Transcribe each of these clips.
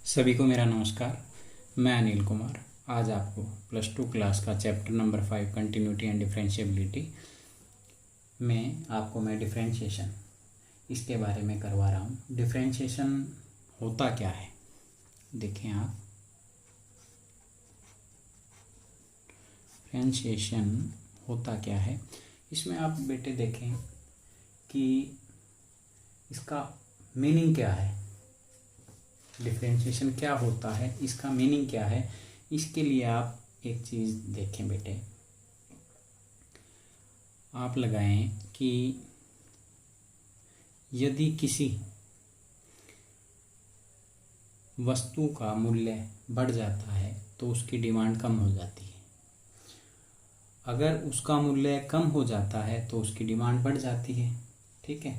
सभी को मेरा नमस्कार। मैं अनिल कुमार आज आपको +2 क्लास का chapter number 5 continuity and differentiability में आपको मैं डिफरेंशिएशन इसके बारे में करवा रहा हूँ। डिफरेंशिएशन होता क्या है देखें आप। डिफरेंशिएशन होता क्या है, इसमें आप बेटे देखें कि इसका मीनिंग क्या है। डिफरेंशिएशन क्या होता है, इसका मीनिंग क्या है, इसके लिए आप एक चीज़ देखें बेटे। आप लगाएं कि यदि किसी वस्तु का मूल्य बढ़ जाता है तो उसकी डिमांड कम हो जाती है। अगर उसका मूल्य कम हो जाता है तो उसकी डिमांड बढ़ जाती है। ठीक है,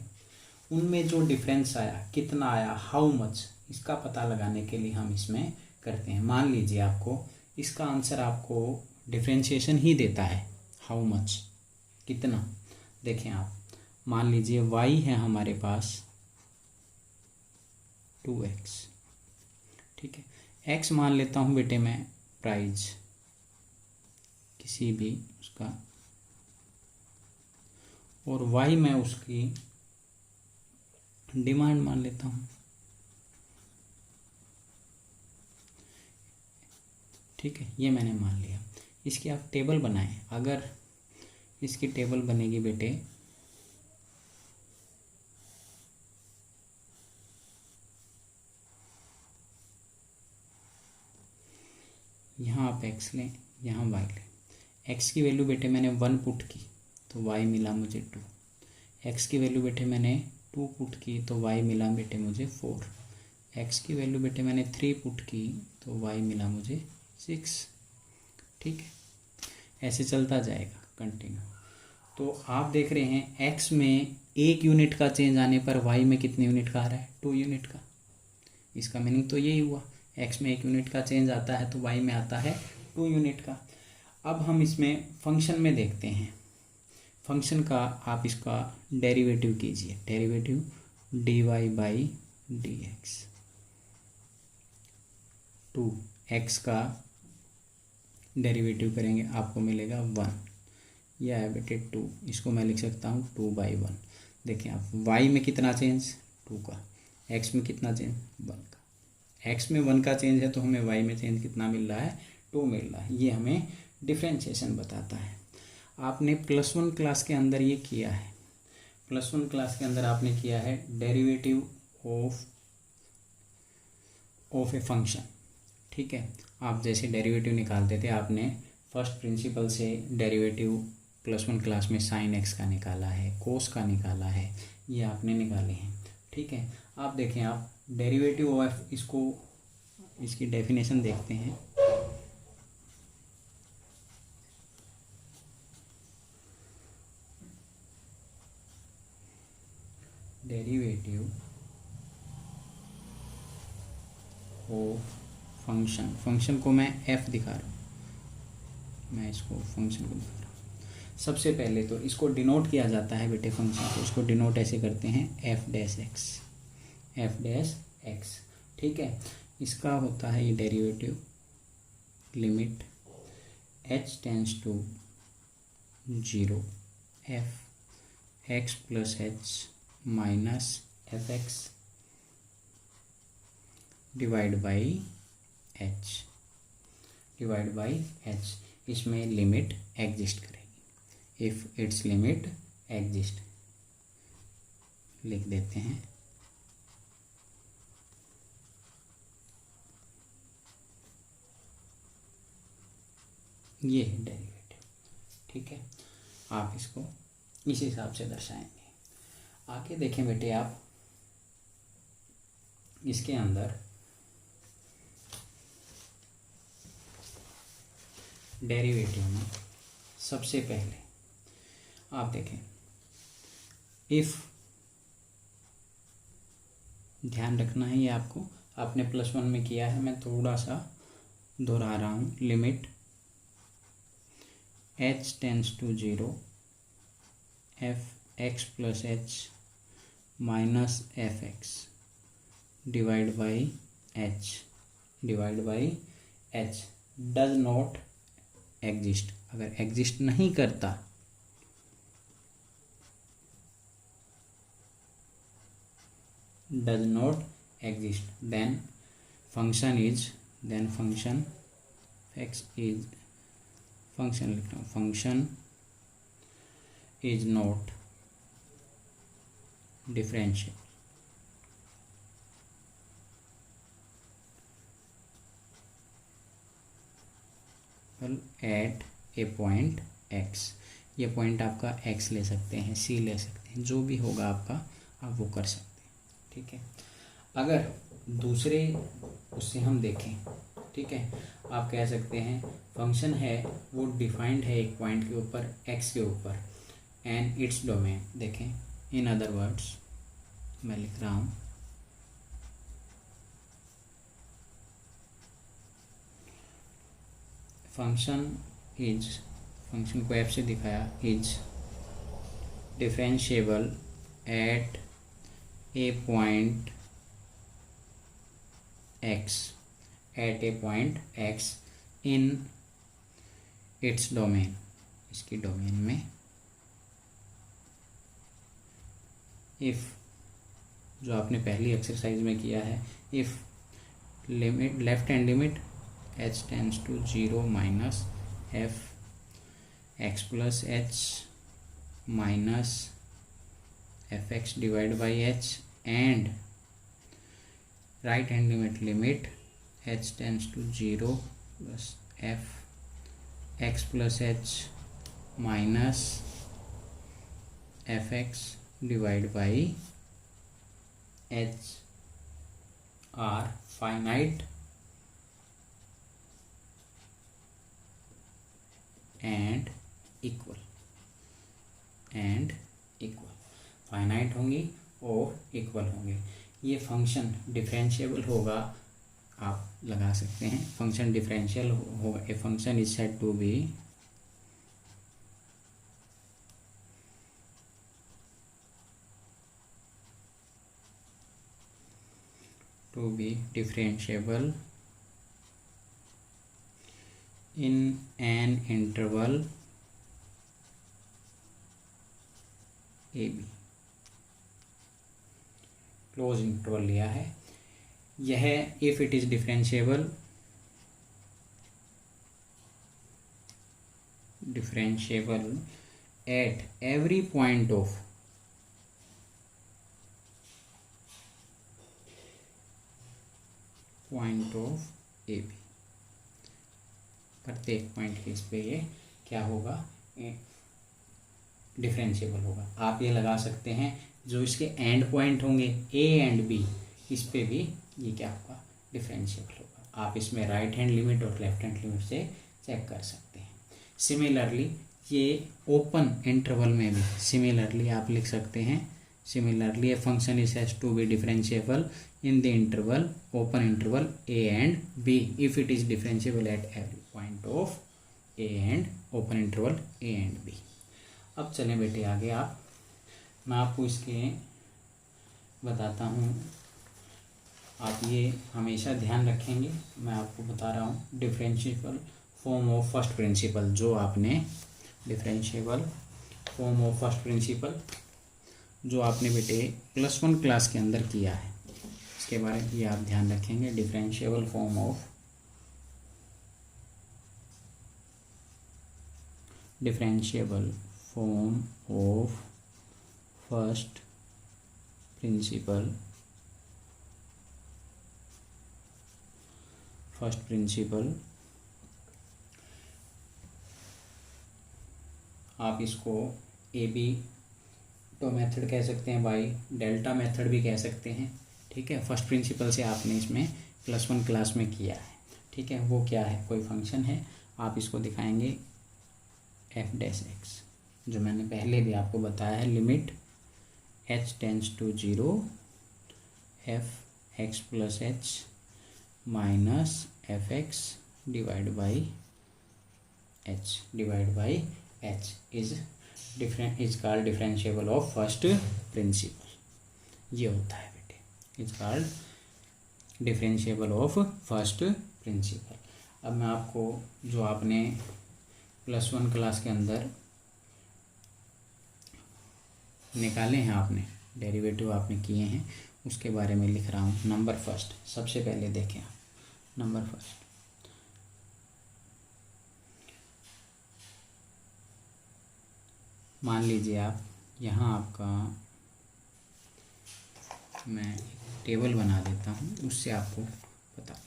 उनमें जो डिफरेंस आया, कितना आया, हाउ मच, इसका पता लगाने के लिए हम इसमें करते हैं। मान लीजिए आपको इसका आंसर आपको डिफरेंशिएशन ही देता है, हाउ मच, कितना। देखें आप, मान लीजिए y है हमारे पास 2x। ठीक है, x मान लेता हूँ बेटे मैं प्राइस किसी भी उसका, और y मैं उसकी डिमांड मान लेता हूँ। ठीक है, ये मैंने मान लिया। इसकी आप टेबल बनाएं। अगर इसकी टेबल बनेगी बेटे, यहाँ आप x लें, यहाँ y लें। x की वैल्यू बेटे मैंने 1 पुट की तो y मिला मुझे 2। x की वैल्यू बेटे मैंने 2 पुट की तो y मिला बेटे मुझे 4। x की वैल्यू बेटे मैंने 3 पुट की तो y मिला मुझे 6। ठीक है, ऐसे चलता जाएगा कंटिन्यू। तो आप देख रहे हैं x में 1 यूनिट का चेंज आने पर y में कितने यूनिट का आ रहा है, 2 यूनिट का। इसका मीनिंग तो यही हुआ, x में 1 यूनिट का चेंज आता है तो y में आता है 2 यूनिट का। अब हम इसमें फंक्शन में देखते हैं। फंक्शन का आप इसका डेरिवेटिव कीजिए। डेरिवेटिव dy/dx, 2x का डेरिवेटिव करेंगे आपको मिलेगा 1। यह है बेटे 2, इसको मैं लिख सकता हूँ 2/1। देखिए आप, y में कितना चेंज 2 का, x में कितना चेंज 1 का। x में 1 का चेंज है तो हमें y में चेंज कितना मिल रहा है, 2 मिल रहा है। ये हमें डिफरेंशिएशन बताता है। आपने +1 क्लास के अंदर ये किया है। +1 क्लास के अंदर आपने किया है डेरिवेटिव ऑफ ए फंक्शन। ठीक है, आप जैसे डेरिवेटिव निकालते थे, आपने फर्स्ट प्रिंसिपल से डेरिवेटिव +1 क्लास में sin x का निकाला है, cos का निकाला है, ये आपने निकाले हैं। ठीक है, आप देखें, आप डेरिवेटिव ऑफ इसको, इसकी डेफिनेशन देखते हैं। डेरिवेटिव ऑफ फंक्शन, फंक्शन को मैं f दिखा रहा हूँ, मैं इसको फंक्शन को दिखा रहा हूँ। सबसे पहले तो इसको डिनोट किया जाता है बेटे, फंक्शन को इसको डिनोट ऐसे करते हैं f'(x), f'(x). ठीक है, इसका होता है ये derivative limit h tends to 0 f(x + h - f(x) divide by h। इसमें लिमिट एग्जिस्ट करेगी, इफ इट्स लिमिट एग्जिस्ट लिख देते हैं। ये है डेरिवेटिव। ठीक है, आप इसको इस हिसाब से दर्शाएंगे। आगे देखें बेटे आप, इसके अंदर डेरिवेटिव में सबसे पहले आप देखें, इफ, ध्यान रखना है ये आपको, आपने +1 में किया है, मैं थोड़ा सा दोहरा रहा हूँ। Limit h tends to 0 f(x + h - f(x) divide by h divide by H does not exist, अगर एग्जिस्ट नहीं करता does not exist, then function is, then function x is, function लिखना, function is not differentiable at a point x, ये point आपका x ले सकते हैं, c ले सकते हैं, जो भी होगा आपका आप वो कर सकते हैं। ठीक है, अगर दूसरे उससे हम देखें, ठीक है, आप कह सकते हैं फंक्शन है वो डिफाइंड है एक पॉइंट के ऊपर x के ऊपर एंड इट्स डोमेन, देखें इन अदर वर्ड्स मैं लिख रहा हूँ फंक्शन इज, फंक्शन को f से दिखाया, is differentiable eight a point x, at a point x in its domain, इसकी डोमेन में, if जो आपने पहली एक्सरसाइज में किया है, if limit left hand limit h tends to 0 minus f x plus h minus fx divide by h and right hand limit h tends to 0 plus f x plus h minus fx divided by h are finite and equal, finite होंगी और equal होंगे। ये function differentiable होगा, आप लगा सकते हैं function differential होगा, a function is said to be differentiable in an interval A B, close interval लिया है। यह if it is differentiable at every point of A B, प्रत्येक पॉइंट के इस पे ये क्या होगा, डिफरेंशिएबल होगा। आप ये लगा सकते हैं जो इसके एंड पॉइंट होंगे ए एंड बी, इस पे भी ये क्या होगा, डिफरेंशिएबल होगा। आप इसमें राइट हैंड लिमिट और लेफ्ट हैंड लिमिट से चेक कर सकते हैं। सिमिलरली ये ओपन इंटरवल में भी सिमिलरली आप लिख सकते हैं, similarly a function is has to be differentiable in the interval open interval A and B if it is differentiable at every point of A and open interval A and B. अब चलें बेटे आगे, मैं आपको इसके बताता हूँ, आप ये हमेशा ध्यान रखेंगे। मैं आपको बता रहा हूँ differentiable form of first principal, जो आपने differentiable form of first principal जो आपने बेटे +1 क्लास के अंदर किया है, इसके बारे में ये आप ध्यान रखेंगे। Differentiable form of first principal आप इसको ए बी तो मेथड कह सकते हैं, बाई डेल्टा मेथड भी कह सकते हैं। ठीक है, फर्स्ट प्रिंसिपल से आपने इसमें +1 क्लास में किया है। ठीक है, वो क्या है, कोई फंक्शन है, आप इसको दिखाएंगे f'(x), जो मैंने पहले भी आपको बताया है, limit h tends to 0 f(x + h) minus f(x) divide by h is called differentiable of first principle. ये होता है बेटे, is called differentiable of first principle. अब मैं आपको जो आपने +1 क्लास के अंदर निकाले हैं, आपने डेरिवेटिव आपने किए हैं, उसके बारे में लिख रहा हूँ। नंबर फर्स्ट, सबसे पहले देखें आप, नंबर फर्स्ट मान लीजिए आप यहाँ आपका, मैं टेबल बना देता हूँ, उससे आपको पता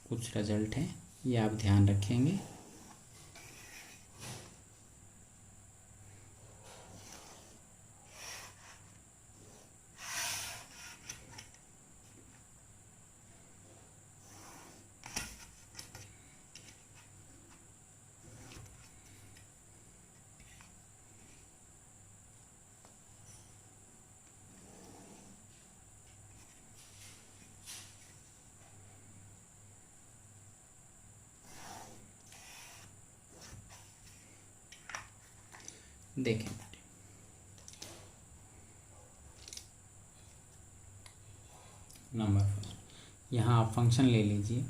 कुछ रिजल्ट है, ये आप ध्यान रखेंगे। देखें नंबर फर्स्ट, यहाँ आप फंक्शन ले लीजिए।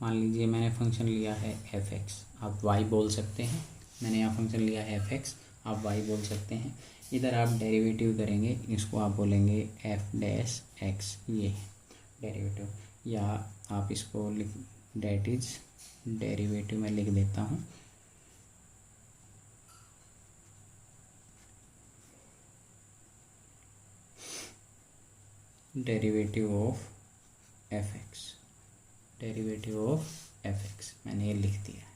मान लीजिए मैंने फंक्शन लिया है f(x), आप y बोल सकते हैं। मैंने यहाँ फंक्शन लिया है f(x), आप y बोल सकते हैं। इधर आप डेरिवेटिव करेंगे, इसको आप बोलेंगे f'(x), ये डेरिवेटिव, या आप इसको लिख, डेट इज डेरिवेटिव मैं लिख देता हूँ। Derivative of f(x), derivative of f(x) मैंने ये लिख दिया है,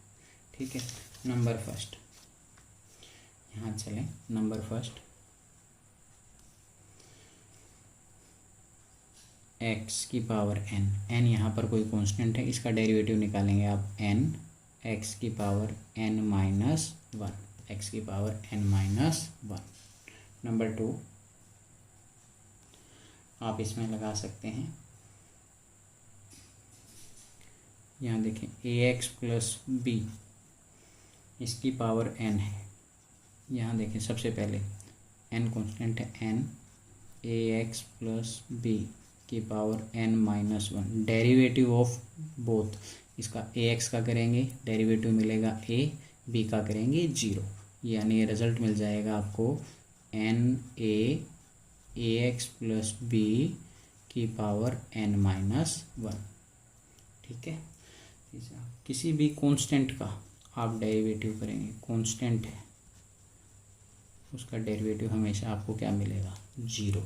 ठीक है। नंबर फर्स्ट, यहाँ चलें, नंबर फर्स्ट x की पावर n, n यहाँ पर कोई कांस्टेंट है, इसका डेरिवेटिव निकालेंगे आप n x की पावर n-1, x की पावर n-1। नंबर टू, आप इसमें लगा सकते हैं, यहाँ देखें ax प्लस b, इसकी पावर n है। यहाँ देखें सबसे पहले n कांस्टेंट है, n ax प्लस b की power n-1, derivative of both, इसका ax का करेंगे डेरिवेटिव मिलेगा a, b का करेंगे 0, यानी ये रिजल्ट मिल जाएगा आपको n ax प्लस b की पावर n-1, ठीक है। किसी भी कांस्टेंट का आप डेरिवेटिव करेंगे, कांस्टेंट है उसका डेरिवेटिव हमेशा आपको क्या मिलेगा 0,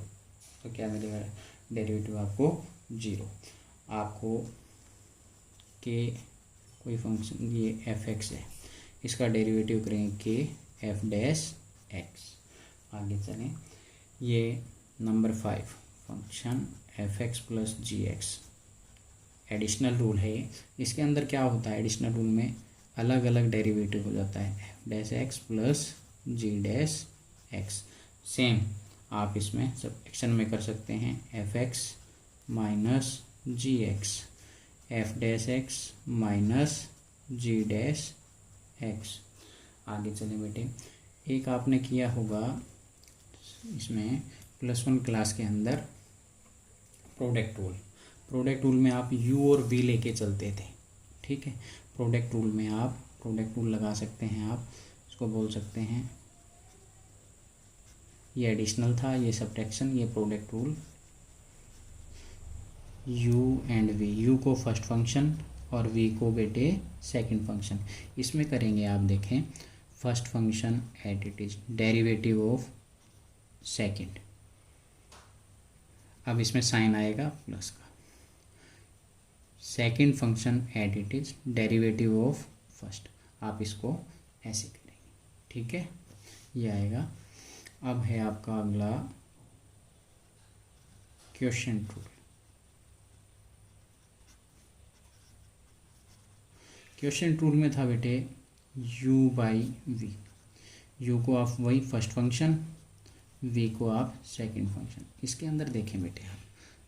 तो क्या मिलेगा डेरिवेटिव आपको 0। आपको के कोई फंक्शन, ये f(x) है, इसका डेरिवेटिव करेंगे के f'(x). आगे चलें, ये number 5 function f(x) plus gx, additional rule है ये। इसके अंदर क्या होता है, एडिशनल रूल में अलग अलग डेरिवेटिव हो जाता है, f'(x) प्लस g'(x). सेम आप इसमें सब्ट्रैक्शन में कर सकते हैं, f(x) minus gx, f'(x) minus g'(x). आगे चलें बेटे, एक आपने किया होगा इसमें +1 क्लास के अंदर प्रोडक्ट रूल। प्रोडक्ट रूल में आप u और v लेके चलते थे, ठीक है। प्रोडक्ट रूल में आप प्रोडक्ट रूल लगा सकते हैं, आप इसको बोल सकते हैं, ये एडिशनल था, ये सब्ट्रैक्शन, ये product rule. u and v, u को फर्स्ट फंक्शन और v को बेटे सेकंड फंक्शन, इसमें करेंगे आप देखें first function at it is derivative of second, अब इसमें साइन आएगा प्लस का, second function at it is derivative of first, आप इसको ऐसे करेंगे, ठीक है, ये आएगा। अब है आपका अगला क्वोशिएंट रूल। क्वोशिएंट रूल में था बेटे u बाई वी, u को आप वही फर्स्ट फंक्शन, v को आप सेकंड फंक्शन। इसके अंदर देखें बेटे, आप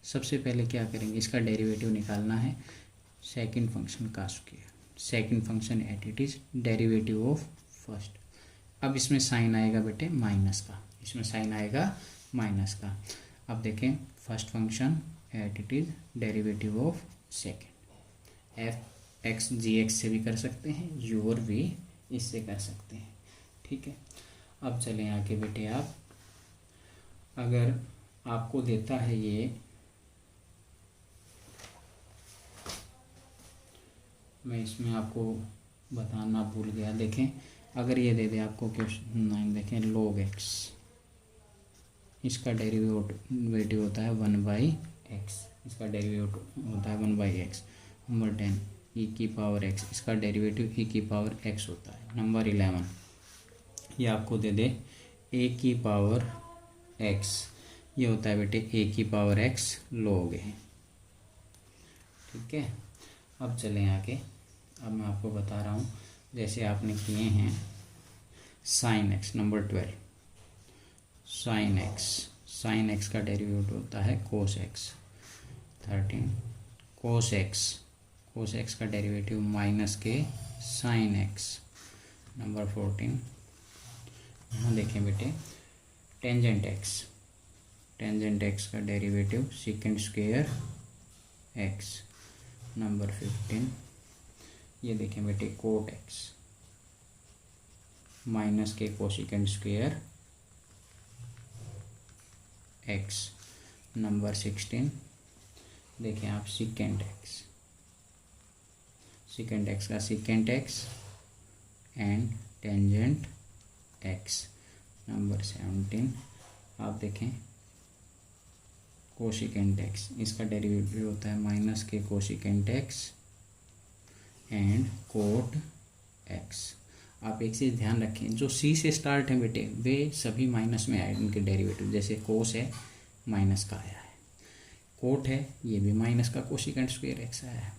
सबसे पहले क्या करेंगे, इसका डेरिवेटिव निकालना है, सेकंड फंक्शन का square, second function at it is derivative of first. अब इसमें साइन आएगा बेटे माइनस का, इसमें साइन आएगा माइनस का। अब देखें first function at it is derivative of second, F X G X से भी कर सकते हैं, यू और वी इससे कर सकते हैं, ठीक है। अब चलें आगे बेटे, आप अगर आपको देता है ये, मैं इसमें आपको बताना भूल गया, देखें अगर ये दे दे आपको क्वेश्चन, देखें log x, इसका डेरिवेटिव होता है 1/x, इसका डेरिवेटिव होता है 1/x। नंबर 10 e की पावर x, इसका डेरिवेटिव e की पावर x होता है। नंबर 11 ये आपको दे दे a की पावर x, ये होता है बेटे a की पावर x log a, ठीक है। अब चलें आगे, अब मैं आपको बता रहा हूँ, जैसे आपने किए हैं sine x, number 12 sine x का डेरिवेटिव होता है कोस एक्स। 13 कोस एक्स का डेरिवेटिव माइनस के साइन एक्स। नंबर 14 यहाँ देखें बेटे टेंजेंट एक्स का derivative second square x. Number 15 ये देखें बेटे कोट एक्स माइनस के कोसेकेंड स्क्वायर एक्स। नंबर 16 देखें आप सेकेंड एक्स का second x and tangent x. Number 17 आप देखें कोसेकेंट एक्स, इसका डेरिवेटिव होता है माइनस के cosecant X and cot X. आप एक चीज़ ध्यान रखें, जो सी से स्टार्ट है बेटे वे सभी माइनस में आए उनके डेरिवेटिव, जैसे कोस है माइनस का आया है, कोट है ये भी माइनस का कोसेकेंट स्क्वायर एक्स आया है,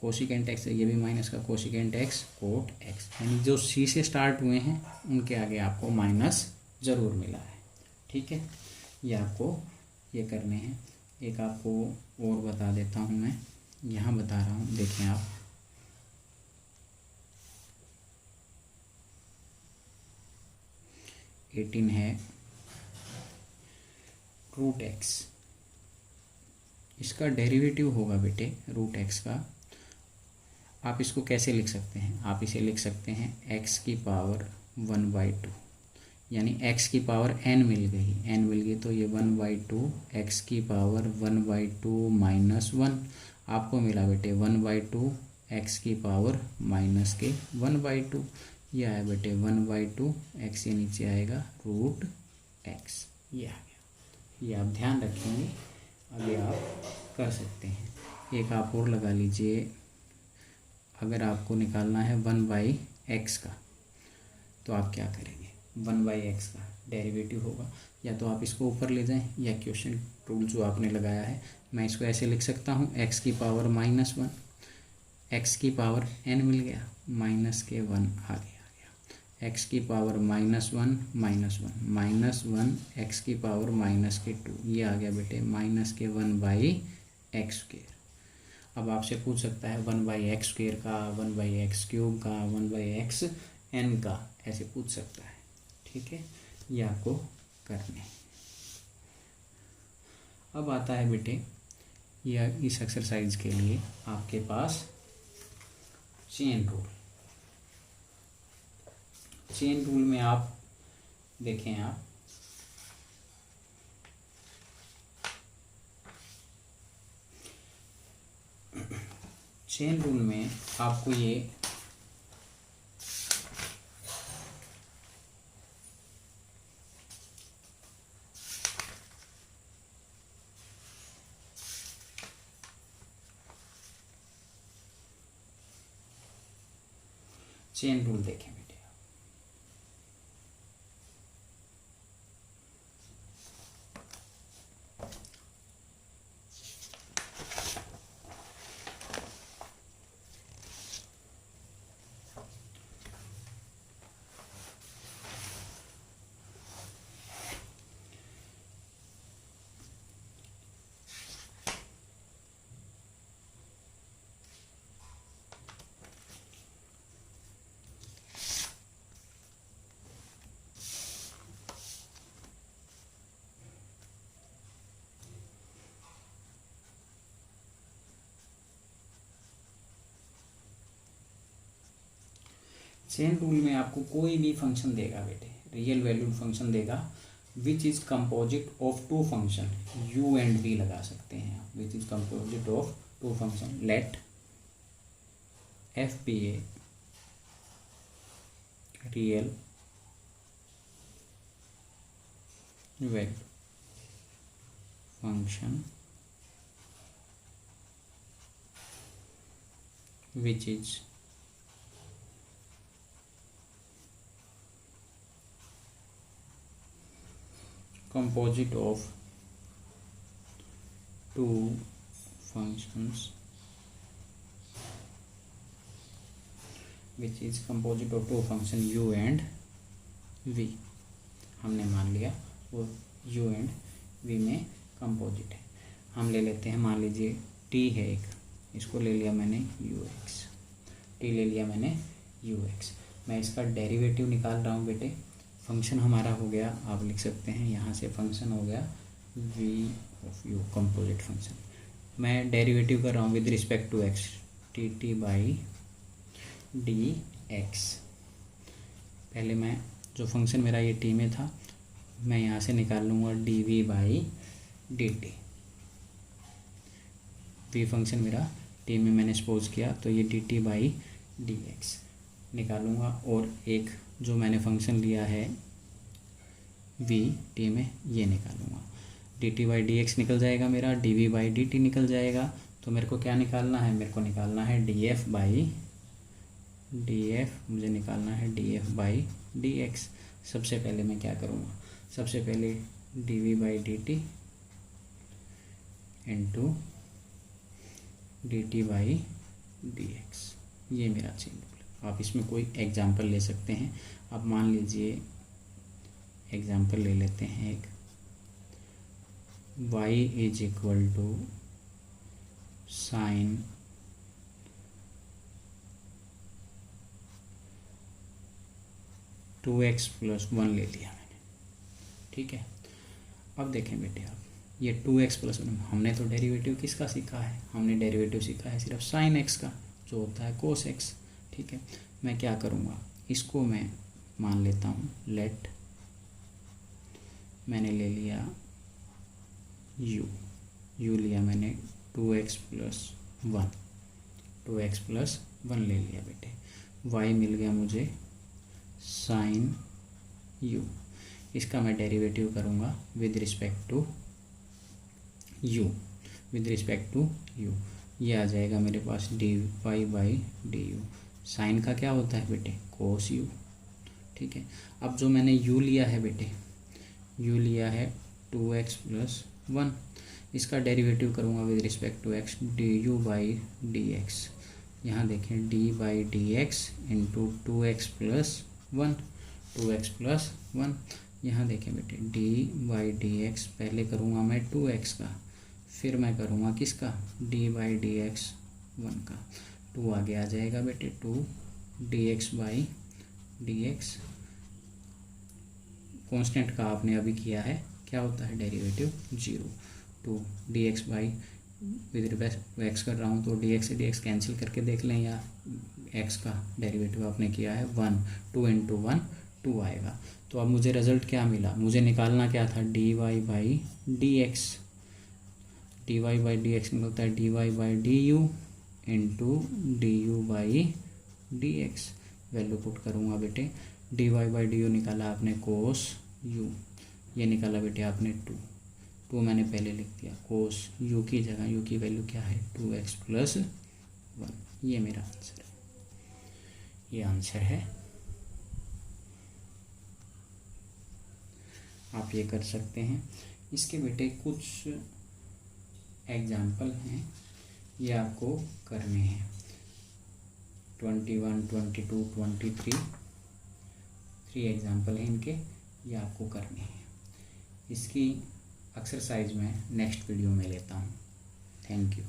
कोसेकेंट एक्स है ये भी माइनस का कोसेकेंट एक्स कोट एक्स, यानी जो सी से स्टार्ट हुए हैं उनके आगे आपको माइनस ज़रूर मिला है, ठीक है। ये आपको ये करने हैं। एक आपको और बता देता हूँ, मैं यहाँ बता रहा हूँ, देखें आप 18 है रूट एक्स, इसका डेरिवेटिव होगा बेटे रूट एक्स का। आप इसको कैसे लिख सकते हैं, आप इसे लिख सकते हैं x की पावर 1/2, यानी x की पावर n मिल गई तो ये 1/2 x की पावर 1/2 माइनस 1 आपको मिला बेटे 1/2 x की पावर माइनस के 1/2, ये आया बेटे 1/2 x, ये नीचे आएगा रूट x, ये आ गया। ये आप ध्यान रखेंगे, आगे आप कर सकते हैं। एक आप और लगा लीजिए, अगर आपको निकालना है 1/x का तो आप क्या करेंगे, 1/x का डेरिवेटिव होगा, या तो आप इसको ऊपर ले जाएं या क्वेश्चन रूल जो आपने लगाया है, मैं इसको ऐसे लिख सकता हूँ x की पावर -1, x की पावर n मिल गया माइनस के 1 आगे x की पावर -1 -1 x की पावर माइनस के 2, ये आ गया बेटे माइनस के 1/x²। अब आपसे पूछ सकता है 1/x² का, 1/x³ का, 1/xn का, ऐसे पूछ सकता है, ठीक है। ये आपको करने। अब आता है बेटे यह इस एक्सरसाइज के लिए आपके पास चेन रूल में आप देखें, आप चेन रूल में आपको ये चेन रूल देखें बेटे, चेन रूल में आपको कोई भी फंक्शन देगा बेटे, रियल वैल्यूड फंक्शन देगा which is composite of two function, U and V लगा सकते हैं आप, which is composite of two function, let F be a real value function which is composite of two functions which is composite of two function u and v। हमने मान लिया वो u and v में composite है। हम ले लेते हैं, मान लीजिए t है एक, इसको ले लिया मैंने ux, t ले लिया मैंने ux। मैं इसका डेरिवेटिव निकाल रहा हूँ बेटे। फंक्शन हमारा हो गया, आप लिख सकते हैं यहाँ से फंक्शन हो गया v of u, composite function. मैं डेरिवेटिव कर रहा हूँ with respect to x, dt by dx। पहले मैं जो फंक्शन मेरा ये t में था, मैं यहाँ से निकाल लूँगा dv by dt। v function मेरा t में मैंने सपोज किया, तो ये dt बाई dx निकालूंगा, और एक जो मैंने फंक्शन लिया है v t में, ये निकालूंगा। dt बाई dx निकल जाएगा मेरा, dv बाई dt निकल जाएगा। तो मेरे को क्या निकालना है, मेरे को निकालना है df बाई df, मुझे निकालना है df बाई dx। सबसे पहले मैं क्या करूँगा, सबसे पहले dv by dt into dt by dx, ये मेरा चेन रूल। आप इसमें कोई एग्जाम्पल ले सकते हैं। आप मान लीजिए एग्जाम्पल ले लेते हैं एक, y is equal to sine 2x plus 1 ले लिया मैंने, ठीक है। अब देखें बेटे आप, ये 2x प्लस 1, हमने तो डेरिवेटिव किसका सीखा है, हमने डेरिवेटिव सीखा है सिर्फ साइन x का, जो होता है कोस x, ठीक है। मैं क्या करूँगा, इसको मैं मान लेता हूँ लेट, मैंने ले लिया u लिया मैंने 2x प्लस 1, 2x प्लस 1 ले लिया बेटे। y मिल गया मुझे साइन u, इसका मैं डेरिवेटिव करूँगा with respect to u, with respect to u, ये आ जाएगा मेरे पास dy बाई du। साइन का क्या होता है बेटे, कोस u, ठीक है। अब जो मैंने u लिया है बेटे, u लिया है 2x प्लस 1, इसका डेरिवेटिव करूँगा with respect to x, du by dx। यहाँ देखें d by dx into 2x plus 1, 2x plus 1। यहाँ देखें बेटे d बाई dx, पहले करूँगा मैं 2x का, फिर मैं करूँगा किसका, d बाई dx 1 का, 2 आगे आ जाएगा बेटे, 2 dx बाई dx। कांस्टेंट का आपने अभी किया है, क्या होता है derivative 0, 2 dx by, with respect x कर रहा हूँ तो dx से dx कैंसिल करके देख लें, या x का डेरिवेटिव आपने किया है 1, 2 इंटू 1 2 आएगा। तो अब मुझे रिजल्ट क्या मिला, मुझे निकालना क्या था, dy by dx, dy by dx निकलता है dy by du into du by dx। Value put करूँगा बेटे, dy बाई du निकाला आपने कोस u, ये निकाला बेटे आपने 2 मैंने पहले लिख दिया, कोस u की जगह u की वैल्यू क्या है 2x प्लस 1, ये मेरा आंसर है, ये आंसर है। आप ये कर सकते हैं। इसके बेटे कुछ एग्जाम्पल हैं, ये आपको करने हैं, 21, 22, 23, 3 एग्जाम्पल हैं इनके, ये आपको करने हैं। इसकी एक्सरसाइज में नेक्स्ट वीडियो में लेता हूँ। Thank you.